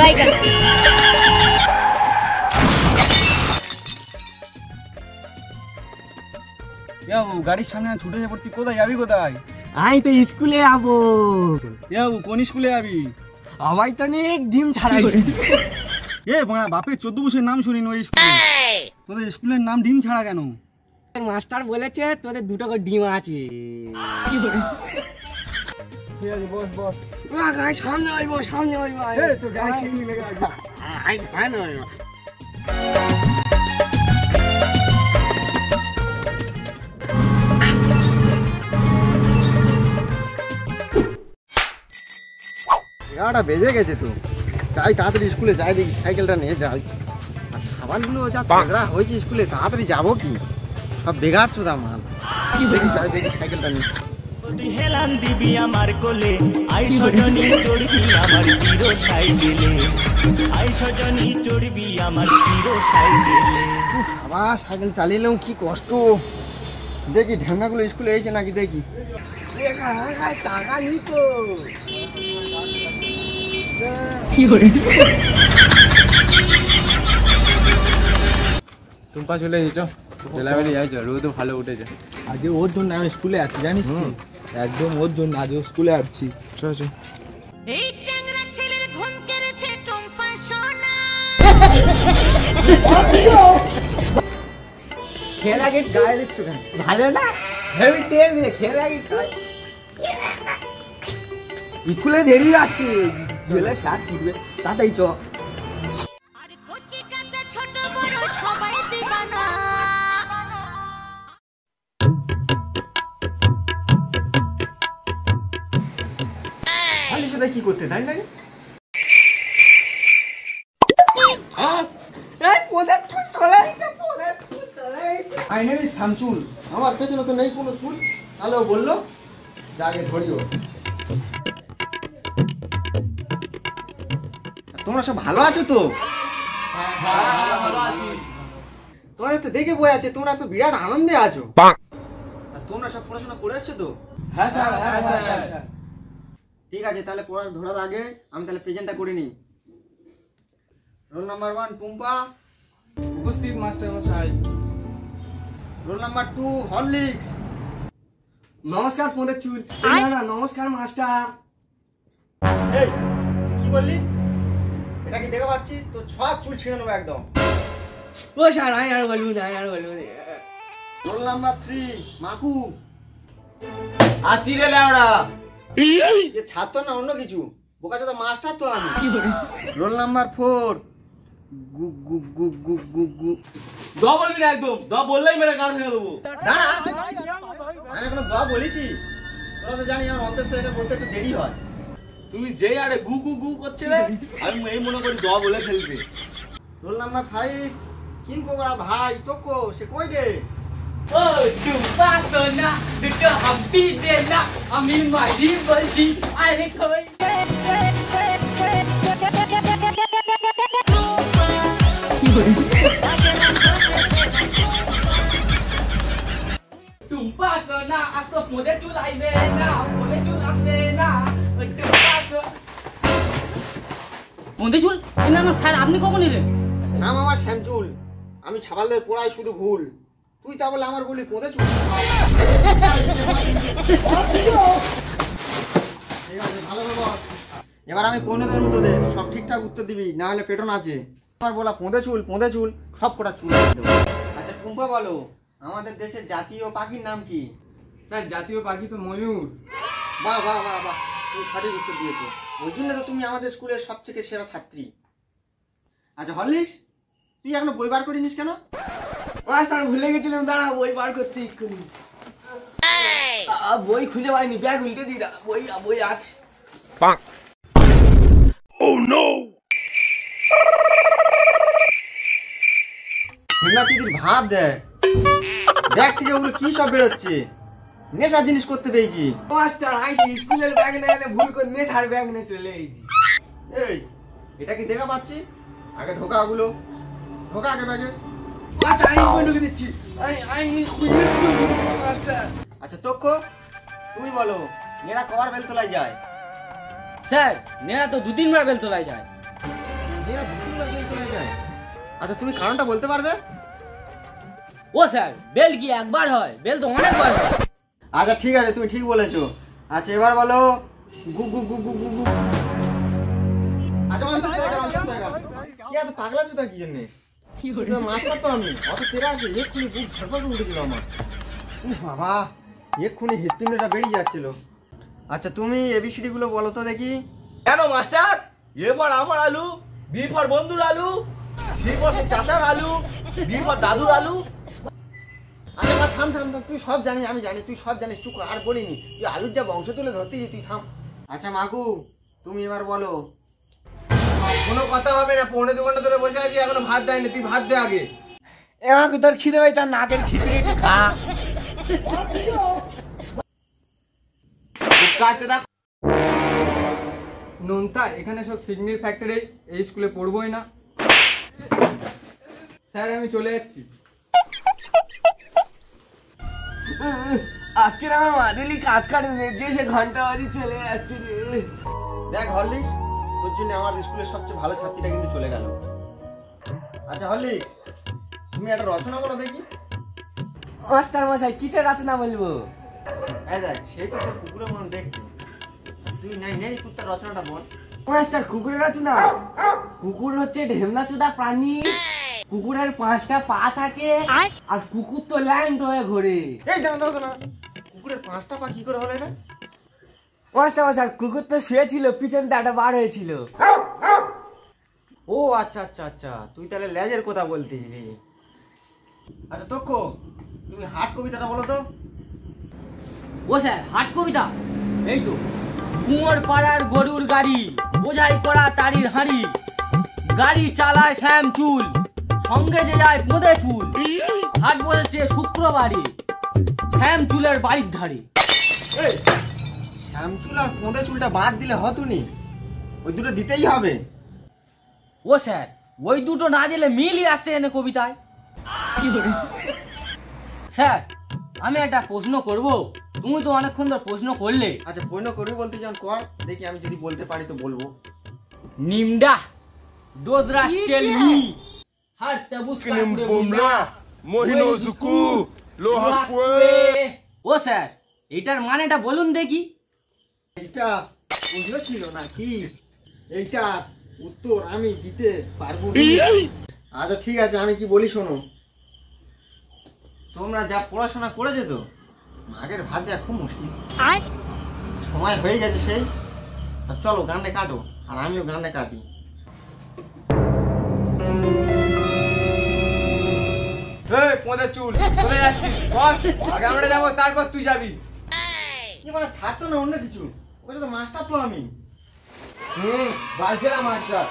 বাইগান গাড়ির সামনে ছুটে পড়তি, কোথায় যাবি? কোথায়? আমি তো স্কুলে যাবো। কোন স্কুলে যাবি? আমায় তো অনেক ডিম ছাড়াই। বাপের 14 বছরের নাম শুনিনি ওই স্কুলে। তোদের স্কুলের নাম ডিম ছাড়া কেন? মাস্টার বলেছে তোদের 2টা করে ডিম আছে। ঠিক আছে, বস বস। সামনে আইবো, সামনে আইবো। তো গাড়ি কিনে লেগে আছে। এগারোটা বেজে গেছে তো, যাই তাড়াতাড়ি স্কুলে যাই, দেখি সাইকেলটা নিয়ে যাই। আর সাবানগুলো যা তাগড়া হয়েছে স্কুলে, তাড়াতাড়ি যাবো কি, সব বেগার চোদা মাল। দেখি যাই, দেখি সাইকেলটা নিয়ে। হেলান দিবি আমার কোলে, আই সজনী চড়বি আমার হিরো সাইকেলে, আই সজনী চড়বি আমার হিরো সাইকেলে। আবার সাইকেল চালিয়ে এলাম, কি কষ্ট। দেখি ঢ্যাঙ্গাগুলো স্কুলে এসেছে নাকি দেখি। টাকা নি তো। টুম্পা চলে এসেছো, বেলাবেলি যাইছো, রোদ ভালো উঠেছে। আজ ওর জন্য আমি স্কুলে আছি, জানিস? একদম ওর জন্য আজ স্কুলে আসছি। এই চ্যাংড়া ছেলের ঘুম কেড়েছে টুম্পা সোনা। খেলা গেট গায়ে দিচ্ছ কেন? ভালো না? হেভি টেস্ট রে, খেলা গেট গায়ে। স্কুলে দেরি যাচ্ছে, গেলে শার্ট কিনবে, তাতেই চ। আরে কচি কাঁচা ছোট বড় সবাই দিবানা। খালি সেটা কি করতে তাই নাকি? My name is Shamsul. আমার পেছনে তো নেই কোনো চুল, হ্যালো বললো, যাকে ধরিও। তোমরা সব ভালো আছো তো? তোমাদের তো দেখে বই আছে, তোমরা তো বিরাট আনন্দে আছো। আর তোমরা সব পড়াশোনা করে এসছো তো? হ্যাঁ স্যার, হ্যাঁ স্যার। ঠিক আছে, তাহলে পড়া ধরার আগে আমি তাহলে প্রেজেন্টটা করে নিই। রোল নাম্বার 1 টুম্পা, উপস্থিত মাস্টার মশাই। Roll number 2 Horlicks. নমস্কার ফোনের চুল। না নমস্কার মাস্টার। এই কি বললি? এটা কি দেখে পাচ্ছি তো সব চুল ছিঁড়ে নেবো একদম। ও স্যার, আমি আর বলবো না, আর বলবো না। Roll number 3 মাকু। আছি রে লেওড়া, এ ছাত্র না অন্য কিছু, বোকাচোদা মাস্টার তো আমি। রোল নাম্বার 4 গু গু গু গু গু গু। দ বলবি না, একদম দ বললেই মেরে গান ভেঙে দেবো। দাঁড়া, আমি এখনো দোয়া বলেছি? তোরা তো জানি আমার অন্তত এটা বলতে একটু দেরি হয়। তুমি যেই আরে গু গু গু করছে রে, আমি এই মনে করি দ বলে ফেলবে। রোল নাম্বার 5 কিং কোবরা ভাই তোকো, সে কই রে? ও টুম্পা সোনা, দুটো হাম্পি দে না, আমি মারি বলছি, আরে কই। টুম্পা সোনা, আজ তো মোদে চুল আইবে না, মোদে চুল আসবে না। মন্দে চুল? না না স্যার, আপনি কখন এলেন? নাম আমার শ্যামচুল, আমি ছাবালদের পড়াই শুধু ভুল, তুই তা বলে আমার বলি কোঁদে চুল। ঠিক আছে, ভালো করে বল। এবার আমি 15 দেবো তোদের, সব ঠিকঠাক উত্তর দিবি, না হলে পেটন আছে। আমার বলা পোঁদে চুল সব কটা চুল দেবো। আচ্ছা টুম্পা বলো, আমাদের দেশের জাতীয় পাখির নাম কি? স্যার জাতীয় পাখি তো ময়ূর। বাহ বাহ বাহ বাহ, তুমি সঠিক উত্তর দিয়েছো, ওই জন্য তো তুমি আমাদের স্কুলের সবথেকে সেরা ছাত্রী। আচ্ছা হরলিক্স, তুই এখনো বই বার করিনিস কেন? মাস্টার ভুলে গেছিলাম, দাঁড়া বই বার করতে এক্ষুনি। বই খুঁজে পাইনি, ব্যাগ উল্টে দি, বই আছে। চিদির ভাব দেখ, ব্যাগ থেকে ওগুলো কি সব বেরোচ্ছে, নেশার জিনিস করতে পেয়েছি। মাস্টার আইছি স্কুলের ব্যাগ নিয়ে এলে ভুল করে নেশার ব্যাগ নিয়ে চলে এসেছি। এই এটা কি দেখা পাচ্ছি? আগে ঢোকা ওগুলো, ঢোকা আগে ব্যাগে। মাস্টার আমি ঢুকে দিচ্ছি, আমি খুলে মাস্টার। আচ্ছা তোকো, তুমি বলো, মেয়েরা কবার বেল তোলায় যায়? স্যার নেরা তো 2-3 বার বেল তোলায় যায়। মেয়েরা 2-3 মাস লেট চলে যায়। আচ্ছা তুমি কারণটা বলতে পারবে? ও স্যার বেল কি একবার হয়, বেল তো অনেকবার হয়। আচ্ছা ঠিক আছে, তুমি ঠিক বলেছো। আচ্ছা এবার বলো গু গু গু গু গু গু। আচ্ছা অন্তত এত পাগলা চুদা কি জন্য? মাস্টার তো আমি, অত তেরা আছে, এক্ষুনি বুক ধরপড় উঠেছিল আমার। বাবা এক্ষুনি হৃৎপিণ্ডটা বেরিয়ে যাচ্ছিল। আচ্ছা তুমি এবিসিডি গুলো বলো তো দেখি। কেন মাস্টার? এ ফর আমার আলু, বি ফর বন্ধুর আলু, সি ফর চাচার আলু, ডি ফর দাদুর আলু। আরে বা থাম থাম থাম, তুই সব জানিস, আমি জানি তুই সব জানিস, চুপ কর, আর বলিনি, তুই আলুর যা বংশ তুলে ধরতেছি, তুই থাম। আচ্ছা মাকু তুমি এবার বলো। কোনো কথা হবে না, 1.5-2 ঘন্টা ধরে বসে আছি, এখনো ভাত দেয়নি, তুই ভাত দে আগে। এমাকে তোর খিদে পেয়েছে, নাকের খিচুড়ি একটু খা। নোনতা এখানে সব সিগন্যাল ফ্যাক্টরি, এই স্কুলে পড়বোই না স্যার, আমি চলে যাচ্ছি। আজকের আমার মাদুলি কাজ কাটে যে সে ঘন্টা বাজি চলে যাচ্ছে রে। দেখ হরলিক্স, তোর জন্য আমার স্কুলের সবচেয়ে ভালো ছাত্রীটা কিন্তু চলে গেল। আচ্ছা হরলিক্স তুমি একটা রচনা বলো দেখি। মাস্টার মশাই কিছু রচনা বলবো? এই দেখ সেই তো তোর কুকুরের মন দেখতে, তুই নাই নাই কুত্তার রচনাটা বল। মাস্টার কুকুরের রচনা? কুকুর হচ্ছে ঢেমনা চোদা প্রাণী, কুকুরের 5টা পা থাকে, আর কুকুর তো ল্যান্ড হয়ে ঘোরে। এই দাঁড়া দাঁড়া দাঁড়া, কুকুরের 5টা পা কি করে হলো এটা? মাস্টার মশাই কুকুর তো শুয়েছিল, পিছন দিয়ে একটা বার হয়েছিল। ও আচ্ছা আচ্ছা আচ্ছা, তুই তাহলে লেজের কথা বলতেছিলি। আচ্ছা তোকো তুমি হাট কবিতাটা বলো তো। ও স্যার হাট কবিতা? এই তো, কুয়োর পাড়ার গরুর গাড়ি, বোঝাই করা তারির হাঁড়ি, গাড়ি চালায় শ্যাম চুল, সঙ্গে যে যায় পোঁদে চুল, হাট বসেছে শুক্রবারে, শ্যাম চুলের বাড়ির ধারে। এই শ্যামচুল আর পোঁদে চুলটা বাদ দিলে হতুনি, ওই দুটো দিতেই হবে। ও স্যার ওই দুটো না দিলে মিলই আসতে এনে কবিতায়। স্যার আমি একটা প্রশ্ন করব, তুমি তো অনেকক্ষণ ধরে প্রশ্ন করলে। আচ্ছা পূর্ণ করবি বলতে যখন কর দেখি, আমি যদি বলতে পারি তো বলবো। NIMDA ডোজরা tell me her তাবুস Bumbla, Mohinozuku, Lohakwe. ও স্যার এটার মানেটা বলুন দেখি। এইটা বুঝলো ছিল না কি? এইটা উত্তর আমি দিতে পারবো না। আচ্ছা ঠিক আছে, আমি কি বলি শোনো। তোমরা যা পড়াশোনা করেছো তো, আগের ভাত দেওয়া খুব মুশকিল, সময় হয়ে গেছে সেই। আর চলো গানটা কাটো, আর আমিও গানটা কাটি। এই পোঁদে চুল চলে যাচ্ছিস, বস আগে আমরা যাবো, তারপর তুই যাবি। কি মানে ছাড়তো না অন্য কিছু, ওই তো মাস্টার তো আমি। বালছেরা মাস্টার।